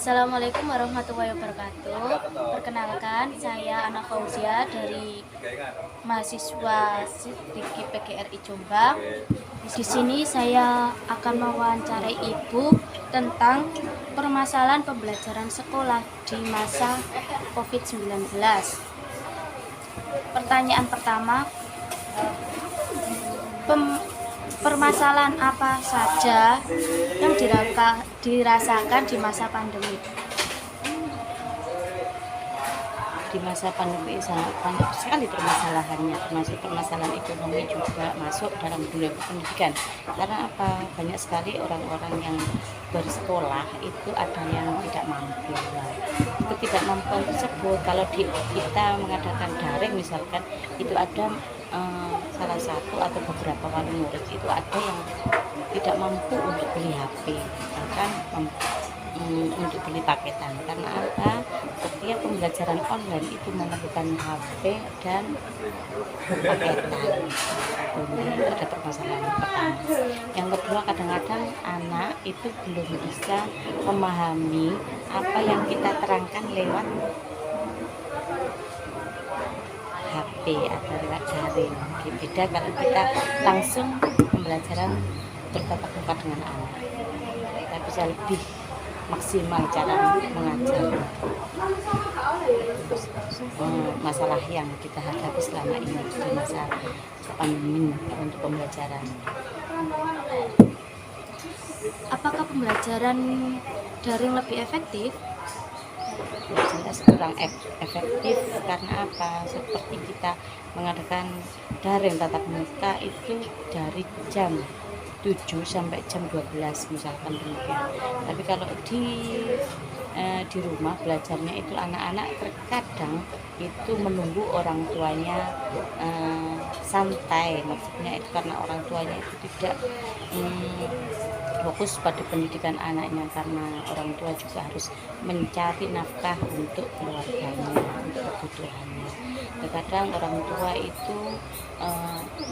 Assalamualaikum warahmatullahi wabarakatuh. Perkenalkan, saya Ana Fauzia dari mahasiswa Sidiki PGRI Jombang. Di sini saya akan mewawancarai Ibu tentang permasalahan pembelajaran sekolah di masa COVID-19. Pertanyaan pertama, permasalahan apa saja yang dirasakan di masa pandemi? Di masa pandemi sangat banyak sekali permasalahannya, termasuk permasalahan ekonomi juga masuk dalam dunia pendidikan. Karena apa? Banyak sekali orang-orang yang bersekolah itu ada yang tidak mampu. Ketidakmampuan tersebut kalau kita mengadakan daring misalkan, itu ada salah satu atau beberapa wali murid itu ada yang tidak mampu untuk beli HP, bahkan untuk beli paketan. Karena apa? Setiap pembelajaran online itu memerlukan HP dan paketan. Itu ada permasalahan pertama. Yang kedua, kadang-kadang anak itu belum bisa memahami apa yang kita terangkan lewat HP atau lewat daring. Beda kalau kita langsung pembelajaran bertatap muka dengan anak, kita bisa lebih maksimal cara mengajar. Masalah yang kita hadapi selama ini di masa pandemi untuk pembelajaran. Apakah pembelajaran daring lebih efektif? Jelas kurang efektif. Karena apa? Seperti kita mengadakan daring tatap muka itu dari jam 7 sampai jam 12 misalkan demikian. Tapi kalau di rumah belajarnya itu anak-anak terkadang itu menunggu orang tuanya santai. Maksudnya itu karena orang tuanya itu tidak fokus pada pendidikan anaknya, karena orang tua juga harus mencari nafkah untuk keluarganya, untuk kebutuhannya. Terkadang orang tua itu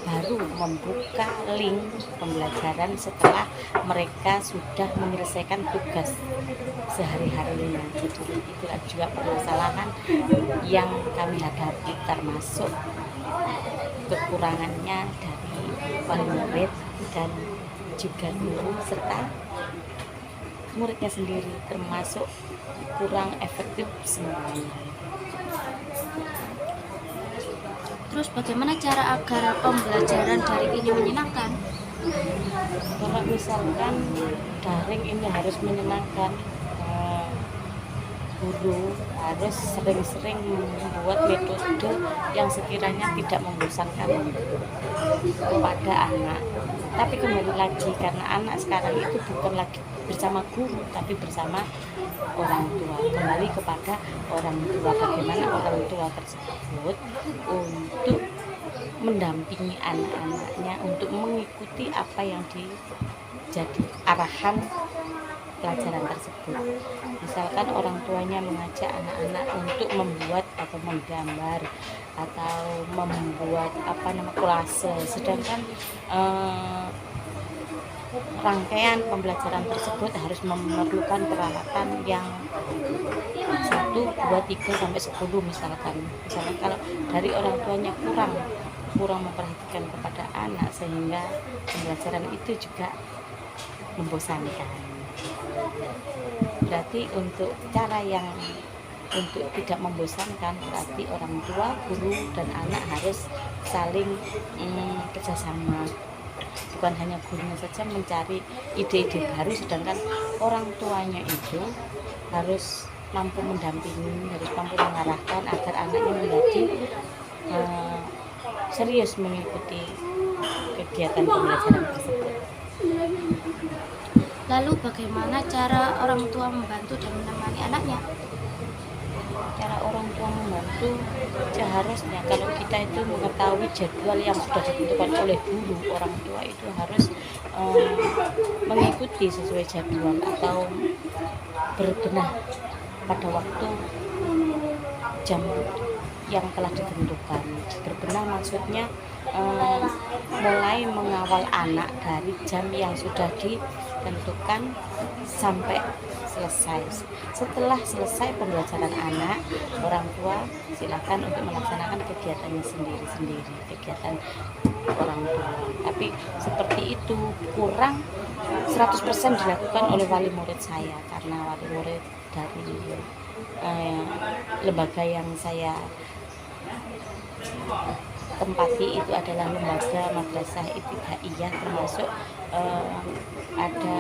baru membuka link pembelajaran setelah mereka sudah menyelesaikan tugas sehari-harinya. Jadi itulah juga permasalahan yang kami hadapi, termasuk kekurangannya dari wali murid dan juga guru serta muridnya sendiri, termasuk kurang efektif semuanya. Terus bagaimana cara agar pembelajaran daring ini menyenangkan? Kalau misalkan daring ini harus menyenangkan, guru harus sering-sering membuat metode yang sekiranya tidak membosankan kepada anak. Tapi kembali lagi, karena anak sekarang itu bukan lagi bersama guru tapi bersama orang tua. Kembali kepada orang tua, bagaimana orang tua tersebut untuk mendampingi anak-anaknya untuk mengikuti apa yang jadi arahan pelajaran tersebut. Misalkan orang tuanya mengajak anak-anak untuk membuat atau menggambar atau membuat kolase, sedangkan rangkaian pembelajaran tersebut harus memerlukan peralatan yang 1, 2, 3 sampai 10 misalkan kalau dari orang tuanya kurang memperhatikan kepada anak, sehingga pembelajaran itu juga membosankan. Berarti untuk cara yang untuk tidak membosankan, berarti orang tua, guru, dan anak harus saling kerjasama. Bukan hanya gurunya saja mencari ide-ide baru, sedangkan orang tuanya itu harus mampu mendampingi, harus mampu mengarahkan agar anaknya menjadi serius mengikuti kegiatan pembelajaran tersebut. Lalu bagaimana cara orang tua membantu dan menemani anaknya? Cara orang tua membantu, seharusnya kalau kita itu mengetahui jadwal yang sudah ditentukan oleh guru, orang tua itu harus mengikuti sesuai jadwal atau berbenah pada waktu jam yang telah ditentukan. Berbenah maksudnya mulai mengawal anak dari jam yang sudah ditentukan sampai selesai. Setelah selesai pembelajaran anak, orang tua silakan untuk melaksanakan kegiatannya sendiri-sendiri, kegiatan orang tua. Tapi seperti itu kurang 100% dilakukan oleh wali murid saya, karena wali murid dari lembaga yang saya tempati itu adalah lembaga madrasah ibtidaiyah, termasuk ada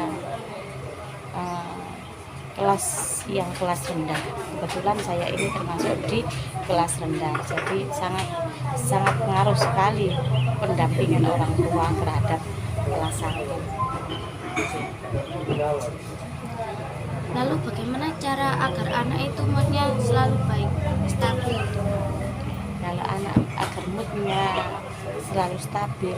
kelas rendah. Kebetulan saya ini termasuk di kelas rendah, jadi sangat pengaruh sekali pendampingan orang tua terhadap kelas 1. Lalu bagaimana cara agar anak itu moodnya selalu baik, stabil? Kalau anak agar moodnya selalu stabil,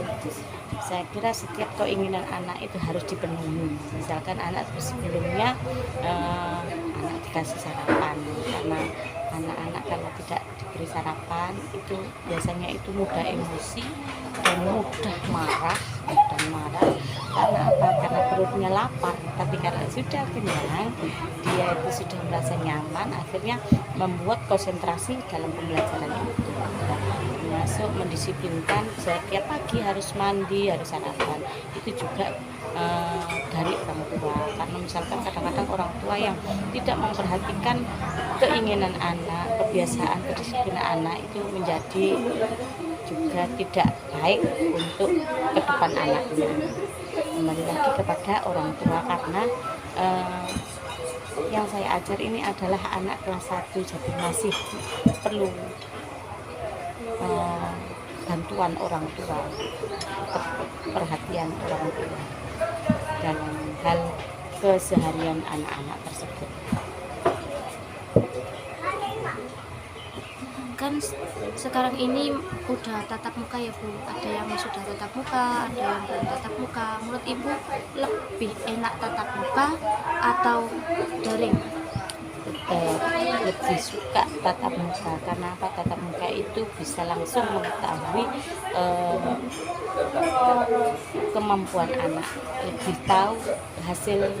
saya kira setiap keinginan anak itu harus dipenuhi. Misalkan anak sebelumnya anak dikasih sarapan, karena anak-anak kalau tidak diberi sarapan itu biasanya itu mudah emosi dan mudah marah. Karena apa? Karena perutnya lapar. Tapi karena sudah kenyang, dia itu sudah merasa nyaman, akhirnya membuat konsentrasi dalam pembelajaran itu. Termasuk mendisiplinkan setiap pagi harus mandi, harus sarapan. Itu juga dari orang tua. Karena misalkan kadang-kadang orang tua yang tidak memperhatikan keinginan anak, kebiasaan, kedisiplinan anak, itu menjadi juga tidak baik untuk ke depan anaknya. Kembali lagi kepada orang tua, karena yang saya ajar ini adalah anak kelas 1, jadi masih perlu bantuan orang tua, perhatian orang tua dalam hal keseharian anak-anak tersebut. Kan sekarang ini udah tatap muka ya Bu, ada yang sudah tatap muka, ada yang belum tatap muka. Menurut Ibu lebih enak tatap muka atau daring? Lebih suka tatap muka. Karena apa? Tatap muka itu bisa langsung mengetahui kemampuan anak, lebih tahu hasil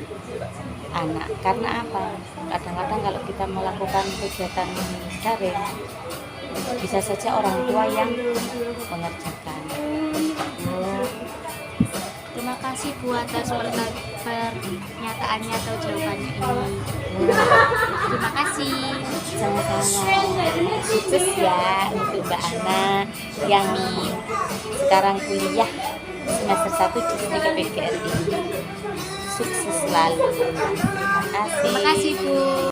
anak. Karena apa? Kadang-kadang kalau kita melakukan kegiatan daring, bisa saja orang tua yang mengerjakan. Terima kasih Bu atas pernyataannya atau jawabannya ini. Terima kasih. Sama-sama. Sukses ya untuk Mbak Ana yang sekarang kuliah semester 1 di PGRI. Sukses selalu. Terima kasih. Terima kasih Bu.